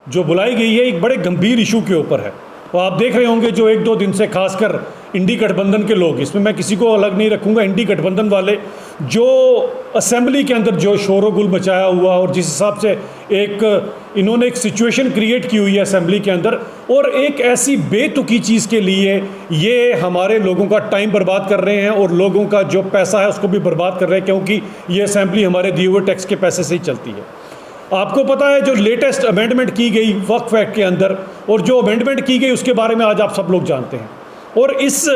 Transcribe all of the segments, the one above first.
जो बुलाई गई है एक बड़े गंभीर इशू के ऊपर है। और आप देख रहे होंगे जो एक दो दिन से खासकर इंडी गठबंधन के लोग, इसमें मैं किसी को अलग नहीं रखूंगा, इंडी गठबंधन वाले जो असेंबली के अंदर जो शोरगुल मचाया हुआ और जिस हिसाब से इन्होंने एक सिचुएशन क्रिएट की हुई है असेंबली के अंदर, और एक ऐसी बेतुकी चीज़ के लिए ये हमारे लोगों का टाइम बर्बाद कर रहे हैं और लोगों का जो पैसा है उसको भी बर्बाद कर रहे हैं, क्योंकि ये असेंबली हमारे दिए हुए टैक्स के पैसे से ही चलती है। आपको पता है जो लेटेस्ट अमेंडमेंट की गई वक्फ एक्ट के अंदर, और जो अमेंडमेंट की गई उसके बारे में आज आप सब लोग जानते हैं। और इस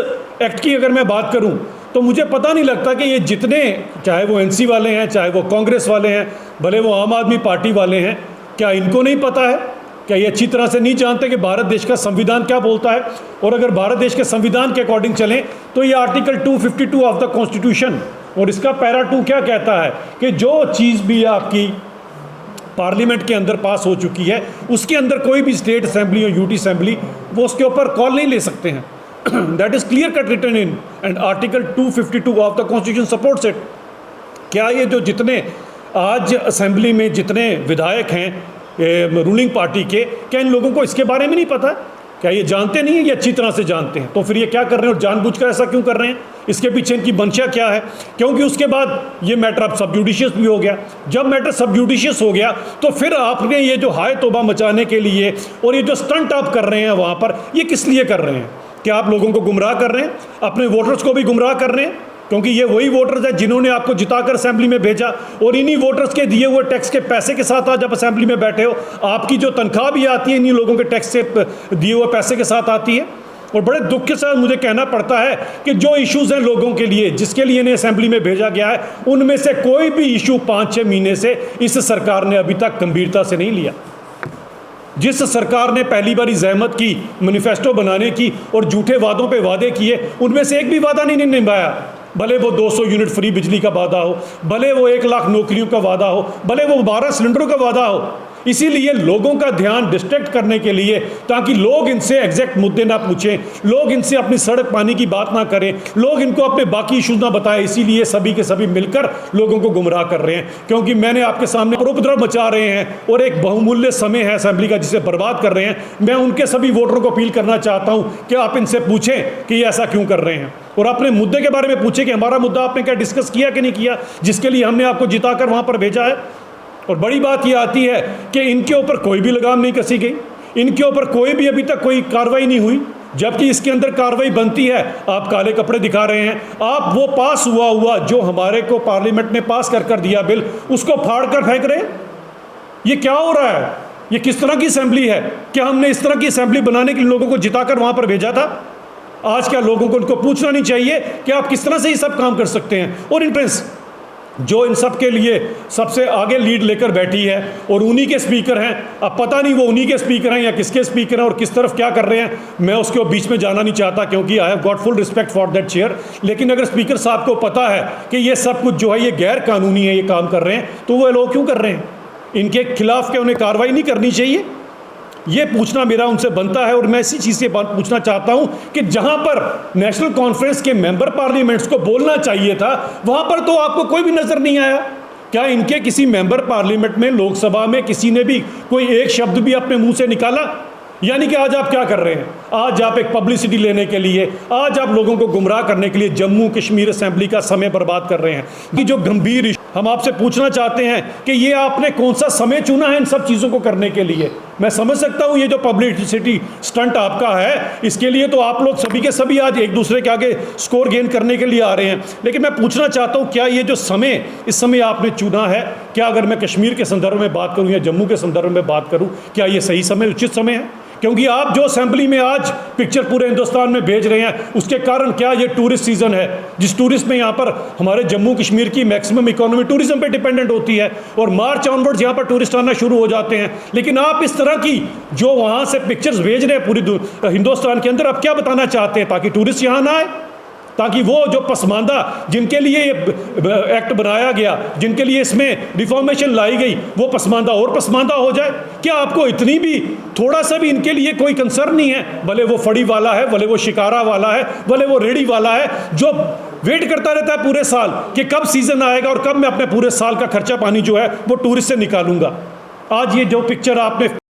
एक्ट की अगर मैं बात करूं तो मुझे पता नहीं लगता कि ये जितने, चाहे वो एनसी वाले हैं, चाहे वो कांग्रेस वाले हैं, भले वो आम आदमी पार्टी वाले हैं, क्या इनको नहीं पता है? क्या ये अच्छी तरह से नहीं जानते कि भारत देश का संविधान क्या बोलता है? और अगर भारत देश के संविधान के अकॉर्डिंग चलें तो ये आर्टिकल 252 ऑफ द कॉन्स्टिट्यूशन और इसका पैरा 2 क्या कहता है कि जो चीज़ भी आपकी पार्लियामेंट के अंदर पास हो चुकी है उसके अंदर कोई भी स्टेट असेंबली और यूटी असेंबली वो उसके ऊपर कॉल नहीं ले सकते हैं। That is clear cut written in and article 252 of the constitution supports it. क्या ये जो जितने आज असेंबली में जितने विधायक हैं रूलिंग पार्टी के, क्या इन लोगों को इसके बारे में नहीं पता? क्या ये जानते नहीं है? ये अच्छी तरह से जानते हैं। तो फिर ये क्या कर रहे हैं और जानबूझकर ऐसा क्यों कर रहे हैं? इसके पीछे इनकी मंशा क्या है? क्योंकि उसके बाद ये मैटर अब सब जुडिशियस भी हो गया। जब मैटर सब जुडिशियस हो गया तो फिर आपने ये जो हाय तौबा मचाने के लिए और ये जो स्टंट आप कर रहे हैं वहाँ पर, ये किस लिए कर रहे हैं? क्या आप लोगों को गुमराह कर रहे हैं? अपने वोटर्स को भी गुमराह कर रहे हैं? क्योंकि ये वही वोटर्स हैं जिन्होंने आपको जिताकर असेंबली में भेजा, और इन्हीं वोटर्स के दिए हुए टैक्स के पैसे के साथ आज आप असेंबली में बैठे हो। आपकी जो तनख्वाह भी आती है इन्हीं लोगों के टैक्स से दिए हुए पैसे के साथ आती है। और बड़े दुख के साथ मुझे कहना पड़ता है कि जो इश्यूज़ हैं लोगों के लिए, जिसके लिए इन्हें असेंबली में भेजा गया है, उनमें से कोई भी इशू 5-6 महीने से इस सरकार ने अभी तक गंभीरता से नहीं लिया। जिस सरकार ने पहली बारी जहमत की मैनिफेस्टो बनाने की और झूठे वादों पे वादे किए, उनमें से एक भी वादा नहीं निभाया। भले वो 200 यूनिट फ्री बिजली का वादा हो, भले वो 1 लाख नौकरियों का वादा हो, भले वो 12 सिलेंडरों का वादा हो। इसीलिए लोगों का ध्यान डिस्ट्रैक्ट करने के लिए, ताकि लोग इनसे एग्जैक्ट मुद्दे ना पूछें, लोग इनसे अपनी सड़क पानी की बात ना करें, लोग इनको अपने बाकी इशूज ना बताएं, इसीलिए सभी के सभी मिलकर लोगों को गुमराह कर रहे हैं। क्योंकि मैंने आपके सामने उपद्रव मचा रहे हैं और एक बहुमूल्य समय है असेंबली का जिसे बर्बाद कर रहे हैं। मैं उनके सभी वोटरों को अपील करना चाहता हूं कि आप इनसे पूछें कि ये ऐसा क्यों कर रहे हैं, और अपने मुद्दे के बारे में पूछें कि हमारा मुद्दा आपने क्या डिस्कस किया कि नहीं किया, जिसके लिए हमने आपको जिताकर वहां पर भेजा है। और बड़ी बात यह आती है कि इनके ऊपर कोई भी लगाम नहीं कसी गई, इनके ऊपर कोई भी अभी तक कोई कार्रवाई नहीं हुई, जबकि इसके अंदर कार्रवाई बनती है। आप काले कपड़े दिखा रहे हैं। आप वो पास हुआ जो हमारे को पार्लियामेंट ने पास कर दिया बिल, उसको फाड़ कर फेंक रहे हैं। ये क्या हो रहा है? ये किस तरह की असेंबली है? क्या हमने इस तरह की असेंबली बनाने के लिए लोगों को जिताकर वहां पर भेजा था? आज क्या लोगों को उनको पूछना नहीं चाहिए कि आप किस तरह से ये सब काम कर सकते हैं? और इंट्रेंस जो इन सब के लिए सबसे आगे लीड लेकर बैठी है और उन्हीं के स्पीकर हैं, अब पता नहीं वो उन्हीं के स्पीकर हैं या किसके स्पीकर हैं और किस तरफ क्या कर रहे हैं, मैं उसके बीच में जाना नहीं चाहता, क्योंकि I have got full respect for that chair. लेकिन अगर स्पीकर साहब को पता है कि ये सब कुछ जो है ये गैर कानूनी है, ये काम कर रहे हैं, तो वो लोग क्यों कर रहे हैं? इनके खिलाफ क्या उन्हें कार्रवाई नहीं करनी चाहिए? ये पूछना मेरा उनसे बनता है। और मैं इसी चीज़ से पूछना चाहता हूं कि जहां पर नेशनल कॉन्फ्रेंस के मेंबर पार्लियामेंट्स को बोलना चाहिए था, वहां पर तो आपको कोई भी नजर नहीं आया। क्या इनके किसी मेंबर पार्लियामेंट में, लोकसभा में किसी ने भी कोई एक शब्द भी अपने मुंह से निकाला? यानी कि आज आप क्या कर रहे हैं? आज आप एक पब्लिसिटी लेने के लिए, आज आप लोगों को गुमराह करने के लिए जम्मू कश्मीर असेंबली का समय बर्बाद कर रहे हैं। कि जो गंभीर हम आपसे पूछना चाहते हैं कि ये आपने कौन सा समय चुना है इन सब चीज़ों को करने के लिए? मैं समझ सकता हूँ ये जो पब्लिसिटी स्टंट आपका है, इसके लिए तो आप लोग सभी के सभी आज एक दूसरे के आगे स्कोर गेन करने के लिए आ रहे हैं। लेकिन मैं पूछना चाहता हूँ, क्या ये जो समय, इस समय आपने चुना है, क्या अगर मैं कश्मीर के संदर्भ में बात करूँ या जम्मू के संदर्भ में बात करूँ, क्या ये सही समय, उचित समय है? क्योंकि आप जो असेंबली में आज पिक्चर पूरे हिंदुस्तान में भेज रहे हैं, उसके कारण क्या ये टूरिस्ट सीजन है, जिस टूरिस्ट में यहाँ पर हमारे जम्मू कश्मीर की मैक्सिमम इकोनॉमी टूरिज्म पे डिपेंडेंट होती है, और मार्च ऑनवर्ड्स यहाँ पर टूरिस्ट आना शुरू हो जाते हैं। लेकिन आप इस तरह की जो वहाँ से पिक्चर्स भेज रहे हैं पूरी हिंदुस्तान के अंदर, आप क्या बताना चाहते हैं? ताकि टूरिस्ट यहाँ ना आए, ताकि वो जो पसमानदा जिनके लिए ये एक्ट बनाया गया, जिनके लिए इसमें रिफॉर्मेशन लाई गई, वो पसमानदा और पसमानदा हो जाए। क्या आपको इतनी भी, थोड़ा सा भी इनके लिए कोई कंसर्न नहीं है? भले वो फड़ी वाला है, भले वो शिकारा वाला है, भले वो रेडी वाला है, जो वेट करता रहता है पूरे साल कि कब सीजन आएगा और कब मैं अपने पूरे साल का खर्चा पानी जो है वो टूरिस्ट से निकालूंगा। आज ये जो पिक्चर आपने